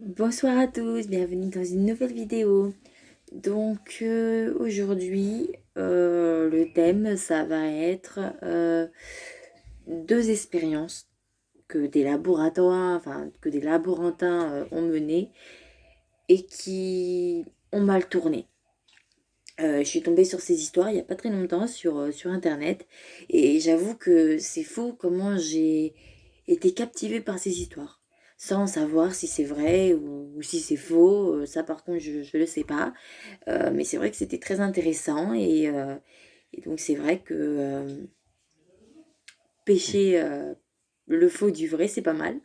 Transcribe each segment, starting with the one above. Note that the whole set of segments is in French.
Bonsoir à tous, bienvenue dans une nouvelle vidéo. Aujourd'hui, le thème, ça va être deux expériences que des laboratoires, enfin que des laborantins ont menées et qui ont mal tourné. Je suis tombée sur ces histoires il n'y a pas très longtemps sur Internet et j'avoue que c'est fou comment j'ai été captivée par ces histoires sans savoir si c'est vrai ou si c'est faux. Ça par contre je ne le sais pas. Mais c'est vrai que c'était très intéressant et donc c'est vrai que pêcher le faux du vrai c'est pas mal.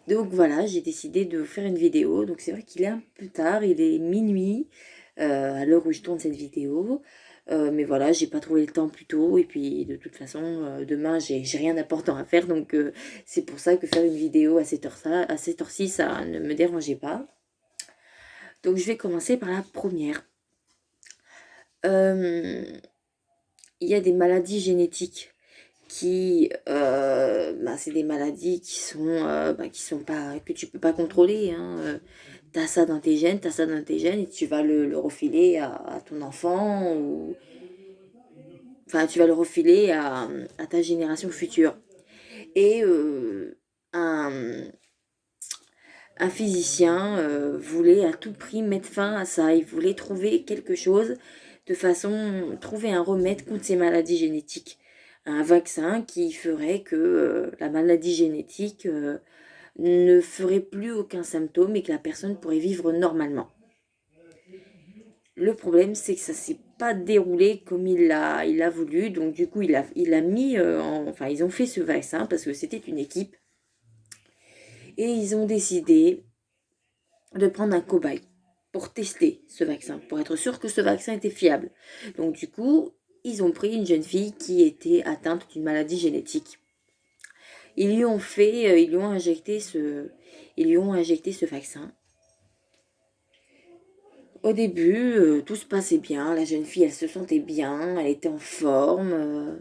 Donc voilà, j'ai décidé de faire une vidéo. Donc c'est vrai qu'il est un peu tard, il est minuit à l'heure où je tourne cette vidéo. Mais voilà, j'ai pas trouvé le temps plus tôt. Et puis de toute façon, demain, j'ai rien d'important à faire. Donc c'est pour ça que faire une vidéo à cette heure-ci, ça ne me dérangeait pas. Donc je vais commencer par la première. Euh, il y a des maladies génétiques c'est des maladies qui sont pas, que tu peux pas contrôler, hein. T'as ça dans tes gènes, t'as ça dans tes gènes et tu vas le refiler à ton enfant ou, enfin, tu vas le refiler à ta génération future. Et un, un physicien voulait à tout prix mettre fin à ça. Il voulait trouver quelque chose trouver un remède contre ces maladies génétiques. Un vaccin qui ferait que la maladie génétique ne ferait plus aucun symptôme et que la personne pourrait vivre normalement. Le problème, c'est que ça s'est pas déroulé comme il a voulu. Donc, du coup, il a mis enfin, ils ont fait ce vaccin parce que c'était une équipe et ils ont décidé de prendre un cobaye pour tester ce vaccin, pour être sûr que ce vaccin était fiable. Donc du coup, ils ont pris une jeune fille qui était atteinte d'une maladie génétique. Ils lui ont injecté ce vaccin. Au début, tout se passait bien. La jeune fille, elle se sentait bien, elle était en forme.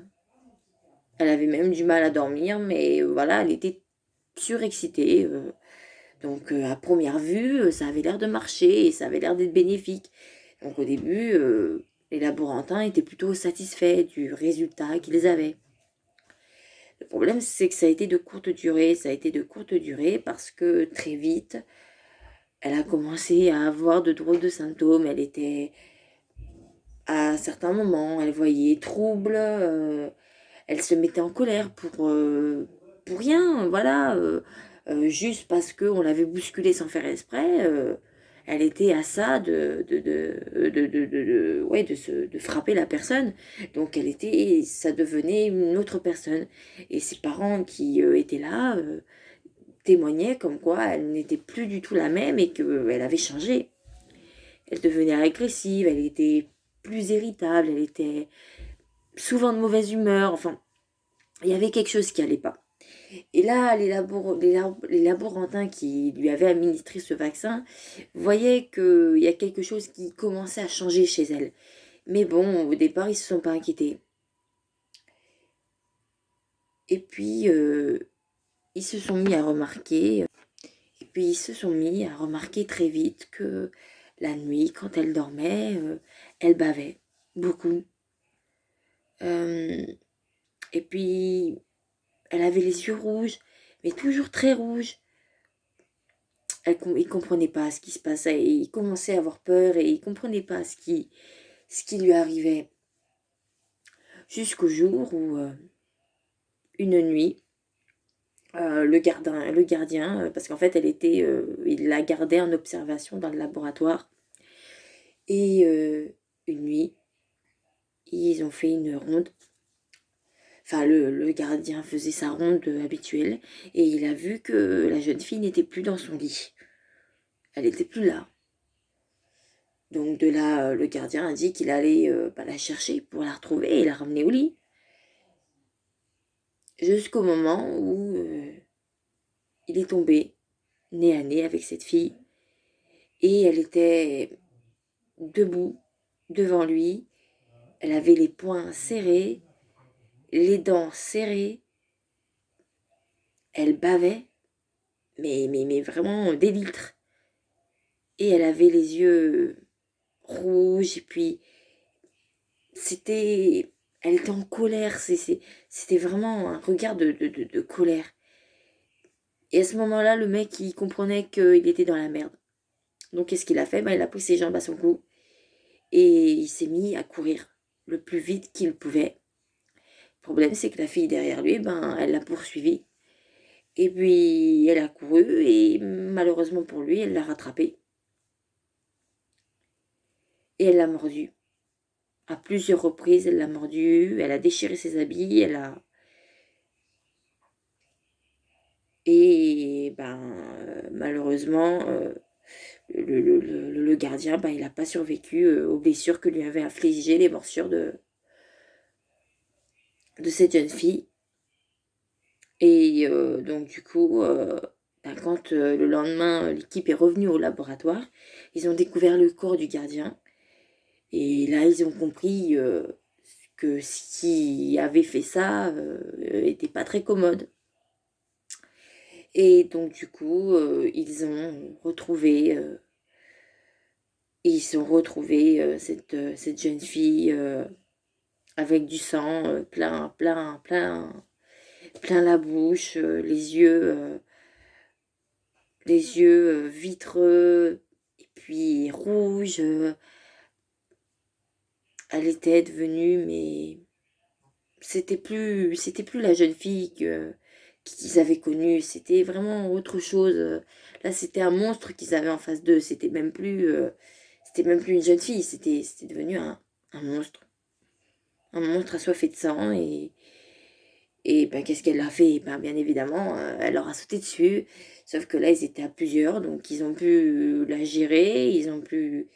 Elle avait même du mal à dormir, mais voilà, elle était surexcitée. À première vue, ça avait l'air de marcher et ça avait l'air d'être bénéfique. Donc au début, les laborantins étaient plutôt satisfaits du résultat qu'ils avaient. Le problème, c'est que ça a été de courte durée. Ça a été de courte durée parce que très vite, elle a commencé à avoir de drôles de symptômes. Elle était, à certains moments, elle voyait trouble, elle se mettait en colère pour rien, voilà, juste parce qu'on l'avait bousculée sans faire exprès. Elle était à ça ouais, de frapper la personne. Donc ça devenait une autre personne. Et ses parents qui étaient là témoignaient comme quoi elle n'était plus du tout la même et qu'elle avait changé. Elle devenait agressive, elle était plus irritable, elle était souvent de mauvaise humeur. Enfin, il y avait quelque chose qui allait pas. Et là, les laborantins qui lui avaient administré ce vaccin voyaient qu'il y a quelque chose qui commençait à changer chez elle. Mais bon, au départ, ils se sont pas inquiétés. Et puis, ils se sont mis à remarquer, et puis ils se sont mis à remarquer très vite que la nuit, quand elle dormait, elle bavait beaucoup. Euh, et puis, elle avait les yeux rouges, mais toujours très rouges. Il comprenait pas ce qui se passait. Et il commençait à avoir peur et il comprenait pas ce qui lui arrivait. Jusqu'au jour où, une nuit, le gardien, parce qu'en fait, il la gardait en observation dans le laboratoire. Et une nuit, ils ont fait une ronde. Enfin, le gardien faisait sa ronde habituelle et il a vu que la jeune fille n'était plus dans son lit. Elle n'était plus là. Donc de là, le gardien a dit qu'il allait la chercher pour la retrouver et la ramener au lit. Jusqu'au moment où il est tombé nez à nez avec cette fille. Et elle était debout devant lui. Elle avait les poings serrés, les dents serrées. Elle bavait, mais vraiment des litres. Et elle avait les yeux rouges, et puis c'était... Elle était en colère, c'était vraiment un regard de colère. Et à ce moment-là, le mec, il comprenait qu'il était dans la merde. Donc qu'est-ce qu'il a fait? Ben, il a pris ses jambes à son cou et il s'est mis à courir le plus vite qu'il pouvait. Le problème, c'est que la fille derrière lui, ben, elle l'a poursuivi. Et puis, elle a couru et malheureusement pour lui, elle l'a rattrapé. Et elle l'a mordu. À plusieurs reprises, elle l'a mordu, elle a déchiré ses habits, elle a... Et ben, malheureusement, le gardien, ben, il n'a pas survécu aux blessures que lui avaient infligées les morsures de cette jeune fille. Et donc du coup, ben, quand le lendemain, l'équipe est revenue au laboratoire, ils ont découvert le corps du gardien. Et là, ils ont compris que ce qui avait fait ça était pas très commode. Et donc du coup, ils ont retrouvé cette jeune fille avec du sang plein la bouche, les yeux vitreux et puis rouges. Elle était devenue, mais c'était plus la jeune fille qu'ils avaient connue. C'était vraiment autre chose. Là, c'était un monstre qu'ils avaient en face d'eux. C'était même plus une jeune fille. C'était devenu un monstre. Un monstre assoiffé de sang. Et ben, qu'est-ce qu'elle a fait? Ben, bien évidemment, elle leur a sauté dessus. Sauf que là, ils étaient à plusieurs, donc ils ont pu la gérer, ils ont pu...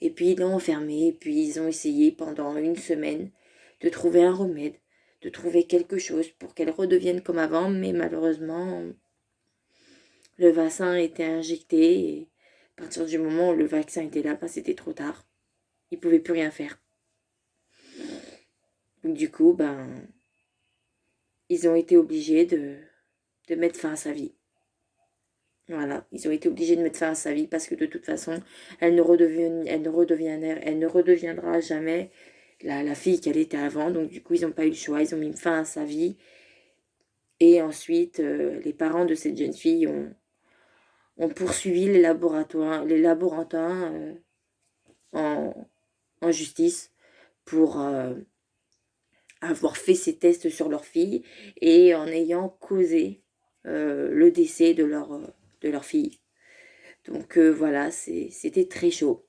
Et puis ils l'ont enfermée, puis ils ont essayé pendant une semaine de trouver un remède, de trouver quelque chose pour qu'elle redevienne comme avant, mais malheureusement, le vaccin a été injecté, et à partir du moment où le vaccin était là, ben, c'était trop tard. Ils ne pouvaient plus rien faire. Donc du coup, ben, ils ont été obligés de mettre fin à sa vie. Voilà, ils ont été obligés de mettre fin à sa vie parce que de toute façon, elle ne redeviendra jamais la fille qu'elle était avant. Donc du coup, ils n'ont pas eu le choix, ils ont mis fin à sa vie. Et ensuite, les parents de cette jeune fille ont poursuivi les laborantins en, en justice pour avoir fait ces tests sur leur fille et en ayant causé le décès de leur fille. Donc voilà, c'était très chaud.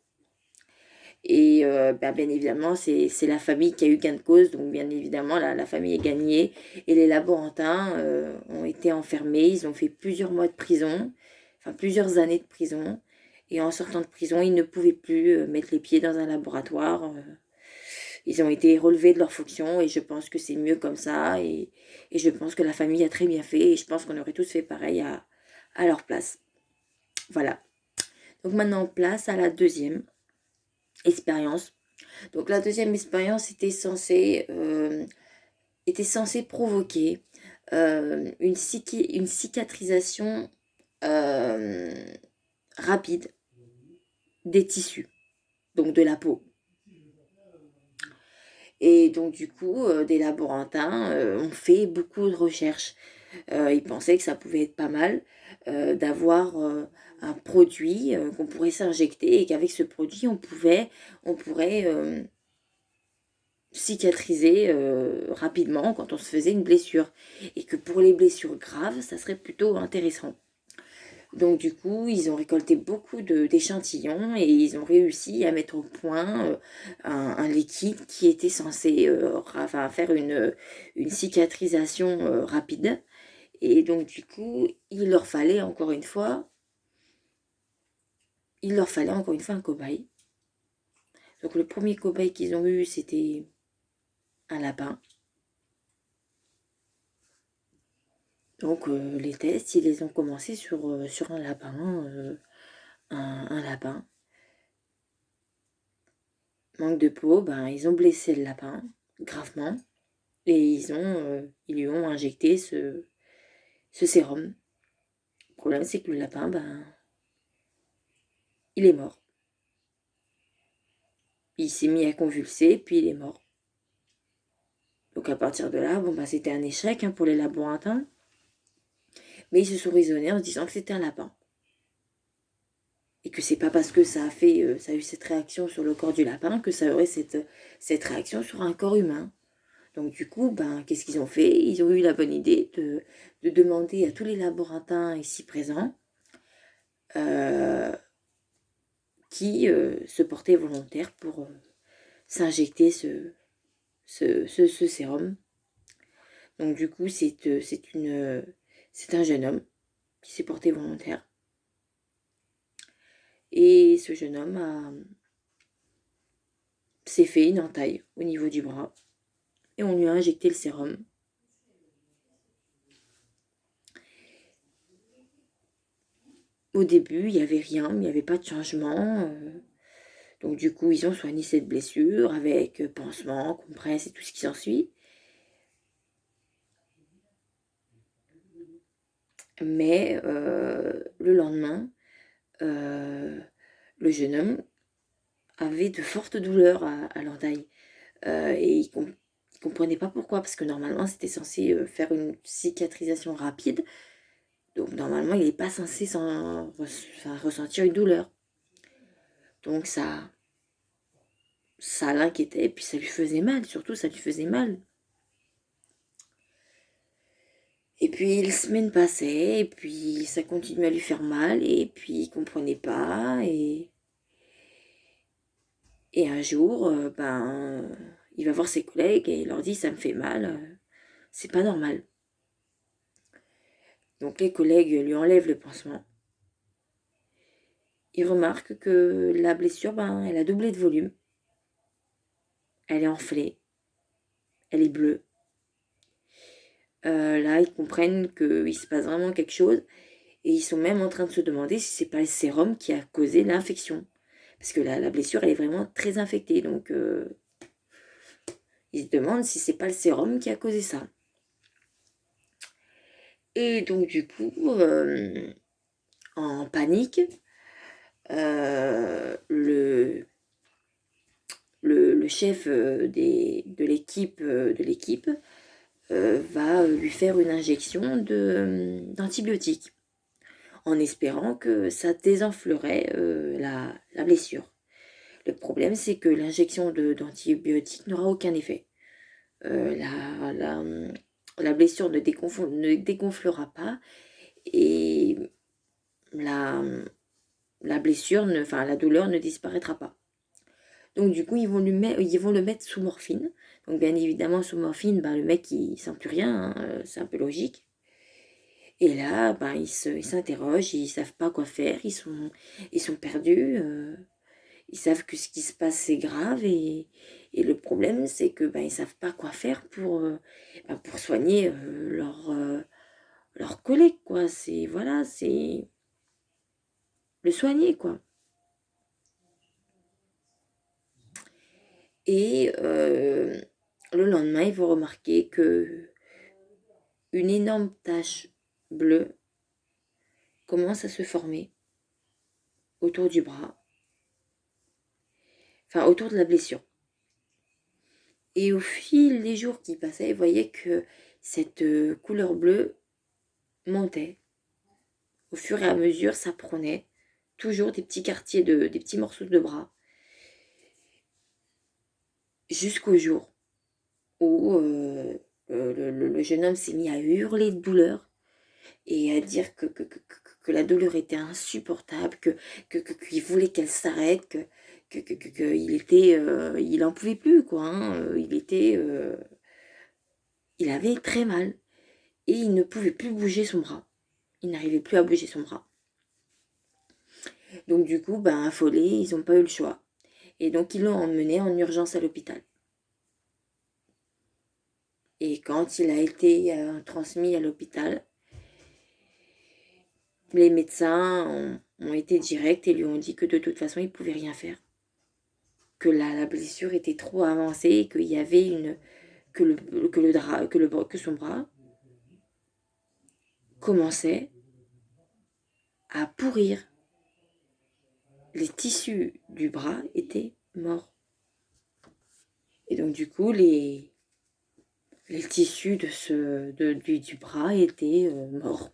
Et ben, bien évidemment, c'est la famille qui a eu gain de cause. Donc bien évidemment, la famille est gagnée. Et les laborantins ont été enfermés. Ils ont fait plusieurs mois de prison, enfin plusieurs années de prison. Et en sortant de prison, ils ne pouvaient plus mettre les pieds dans un laboratoire. Ils ont été relevés de leurs fonctions et je pense que c'est mieux comme ça. Et je pense que la famille a très bien fait. Et je pense qu'on aurait tous fait pareil à leur place. Voilà. Donc maintenant, place à la deuxième expérience. Donc la deuxième expérience était censée provoquer une cicatrisation euh, rapide des tissus, donc de la peau. Et donc du coup, des laborantins ont fait beaucoup de recherches. Ils pensaient que ça pouvait être pas mal d'avoir un produit qu'on pourrait s'injecter et qu'avec ce produit, on pourrait cicatriser rapidement quand on se faisait une blessure. Et que pour les blessures graves, ça serait plutôt intéressant. Donc du coup, ils ont récolté beaucoup d'échantillons et ils ont réussi à mettre au point un liquide qui était censé faire une cicatrisation rapide. Et donc du coup, il leur fallait encore une fois un cobaye. Donc le premier cobaye qu'ils ont eu, c'était un lapin. Donc les tests, ils les ont commencés sur un lapin. Un lapin. Manque de peau, ben, ils ont blessé le lapin gravement et ils lui ont injecté ce sérum problème, c'est que le lapin, il est mort. Il s'est mis à convulser, puis il est mort. Donc à partir de là, c'était un échec pour les laborantins. Mais ils se sont raisonnés en se disant que c'était un lapin. Et que c'est pas parce que ça a eu cette réaction sur le corps du lapin que ça aurait cette réaction sur un corps humain. Donc du coup, qu'est-ce qu'ils ont fait? Ils ont eu la bonne idée de demander à tous les laborantins ici présents euh, qui se portaient volontaires pour s'injecter ce sérum. Donc du coup, c'est un jeune homme qui s'est porté volontaire. Et ce jeune homme s'est fait une entaille au niveau du bras. Et on lui a injecté le sérum. Au début, il n'y avait rien, il n'y avait pas de changement. Donc du coup, ils ont soigné cette blessure avec pansement, compresse et tout ce qui s'ensuit. Mais le lendemain, le jeune homme avait de fortes douleurs à l'entaille. Et il ne comprenait pas pourquoi, parce que normalement, c'était censé faire une cicatrisation rapide. Donc normalement, il n'est pas censé ressentir une douleur. Donc ça l'inquiétait, et puis ça lui faisait mal, surtout ça lui faisait mal. Et puis les semaines passaient, et puis ça continuait à lui faire mal, et puis il comprenait pas, et un jour, il va voir ses collègues et il leur dit ça me fait mal, c'est pas normal. Donc les collègues lui enlèvent le pansement. Il remarque que la blessure, elle a doublé de volume. Elle est enflée, elle est bleue. Là, ils comprennent qu'il se passe vraiment quelque chose. Et ils sont même en train de se demander si c'est pas le sérum qui a causé l'infection. Parce que la blessure, elle est vraiment très infectée. Donc, ils se demandent si c'est pas le sérum qui a causé ça. Et donc, du coup, en panique, le chef de l'équipe va lui faire une injection d'antibiotiques en espérant que ça désenflerait la blessure. Le problème, c'est que l'injection d'antibiotiques n'aura aucun effet. La blessure ne dégonflera pas et la blessure, la douleur ne disparaîtra pas. Donc du coup, ils vont le mettre sous morphine. Donc bien évidemment, sous morphine, le mec, il sent plus rien, c'est un peu logique. Et là, ils s'interrogent, ils savent pas quoi faire, ils sont perdus. Ils savent que ce qui se passe, c'est grave. Et le problème, c'est que ils savent pas quoi faire pour soigner leur collègue, quoi. C'est le soigner, quoi. Et le lendemain, ils vont remarquer que une énorme tache bleue commence à se former autour du bras, enfin autour de la blessure. Et au fil des jours qui passaient, ils voyaient que cette couleur bleue montait. Au fur et à mesure, ça prenait toujours des petits quartiers, des petits morceaux de bras, jusqu'au jour où le jeune homme s'est mis à hurler de douleur et à dire que la douleur était insupportable, qu'il voulait qu'elle s'arrête, il en pouvait plus, quoi. Il avait très mal et il ne pouvait plus bouger son bras. Il n'arrivait plus à bouger son bras. Donc du coup, affolés, ils n'ont pas eu le choix. Et donc ils l'ont emmené en urgence à l'hôpital. Et quand il a été transmis à l'hôpital, les médecins ont été directs et lui ont dit que de toute façon, il ne pouvait rien faire. Que la blessure était trop avancée et qu'il y avait que son bras commençait à pourrir. Les tissus du bras étaient morts. Et donc du coup, les tissus du bras étaient morts.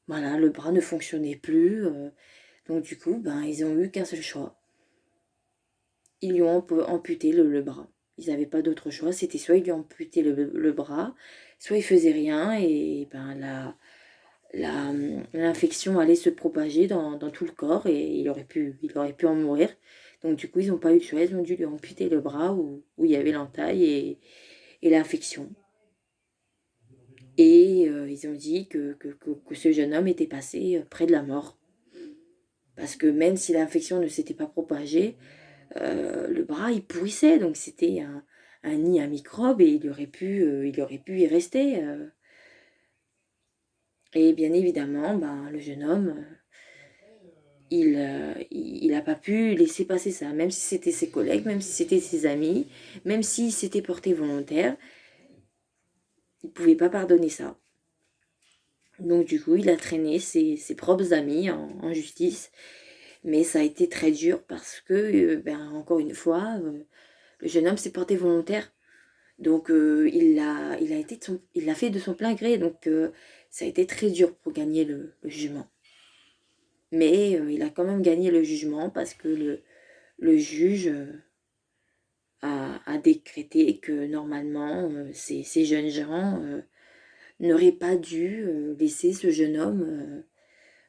Voilà, le bras ne fonctionnait plus. Donc du coup, ils ont eu qu'un seul choix. Ils lui ont amputé le bras. Ils n'avaient pas d'autre choix. C'était soit ils lui amputaient le bras, soit ils faisaient rien et l'infection allait se propager dans tout le corps et il aurait pu en mourir. Donc du coup, ils n'ont pas eu de choix. Ils ont dû lui amputer le bras où il y avait l'entaille et l'infection. Et ils ont dit que ce jeune homme était passé près de la mort. Parce que même si l'infection ne s'était pas propagée, le bras il pourrissait. Donc c'était un nid à microbes et il aurait pu y rester. Et bien évidemment, le jeune homme, il n'a pas pu laisser passer ça. Même si c'était ses collègues, même si c'était ses amis, même s'il s'était porté volontaire, il ne pouvait pas pardonner ça. Donc du coup, il a traîné ses propres amis en justice. Mais ça a été très dur parce que, encore une fois, le jeune homme s'est porté volontaire. Donc il l'a fait de son plein gré. Donc ça a été très dur pour gagner le jugement. Mais il a quand même gagné le jugement parce que le juge a décrété que normalement, ces jeunes gens n'auraient pas dû laisser ce jeune homme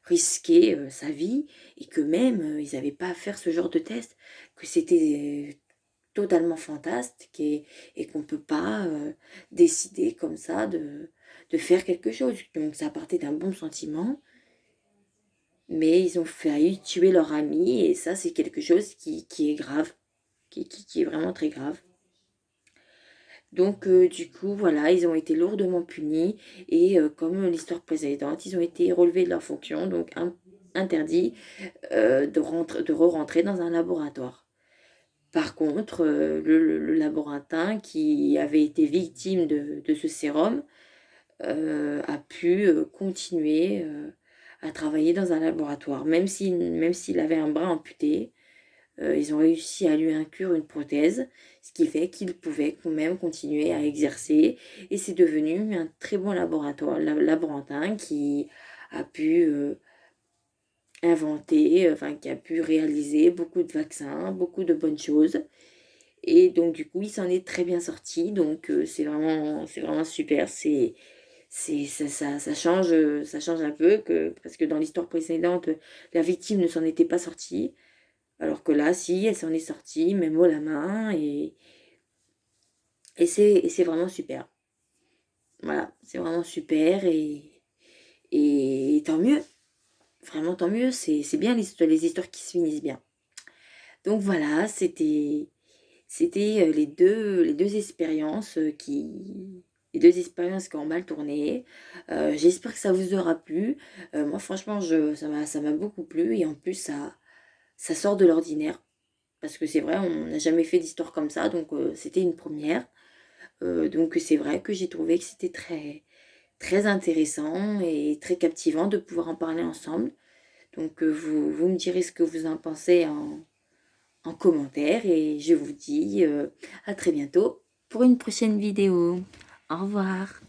risquer sa vie et que même ils n'avaient pas à faire ce genre de test, que c'était totalement fantastique et qu'on ne peut pas décider comme ça de faire quelque chose. Donc ça partait d'un bon sentiment, mais ils ont failli tuer leur ami et ça c'est quelque chose qui est grave, qui est vraiment très grave. Donc du coup voilà, ils ont été lourdement punis et comme l'histoire précédente, ils ont été relevés de leur fonction, donc interdits de re-rentrer dans un laboratoire. Par contre, le laborantin qui avait été victime de ce sérum a pu continuer à travailler dans un laboratoire. Même s'il avait un bras amputé, ils ont réussi à lui inclure une prothèse, ce qui fait qu'il pouvait quand même continuer à exercer. Et c'est devenu un très bon laborantin qui a pu inventer, qui a pu réaliser beaucoup de vaccins, beaucoup de bonnes choses. Et donc du coup, il s'en est très bien sorti. Donc c'est vraiment super. Ça change un peu parce que dans l'histoire précédente, la victime ne s'en était pas sortie. Alors que là, si, elle s'en est sortie, même haut la main, et c'est vraiment super. Voilà, c'est vraiment super, et tant mieux. Vraiment, tant mieux, c'est bien les histoires qui se finissent bien. Donc voilà, c'était les deux expériences les deux expériences qui ont mal tourné. J'espère que ça vous aura plu. Moi, franchement, ça m'a beaucoup plu, et en plus, ça sort de l'ordinaire. Parce que c'est vrai, on n'a jamais fait d'histoire comme ça, donc c'était une première. Donc c'est vrai que j'ai trouvé que c'était très, très intéressant et très captivant de pouvoir en parler ensemble. Donc vous me direz ce que vous en pensez en commentaire et je vous dis à très bientôt pour une prochaine vidéo. Au revoir.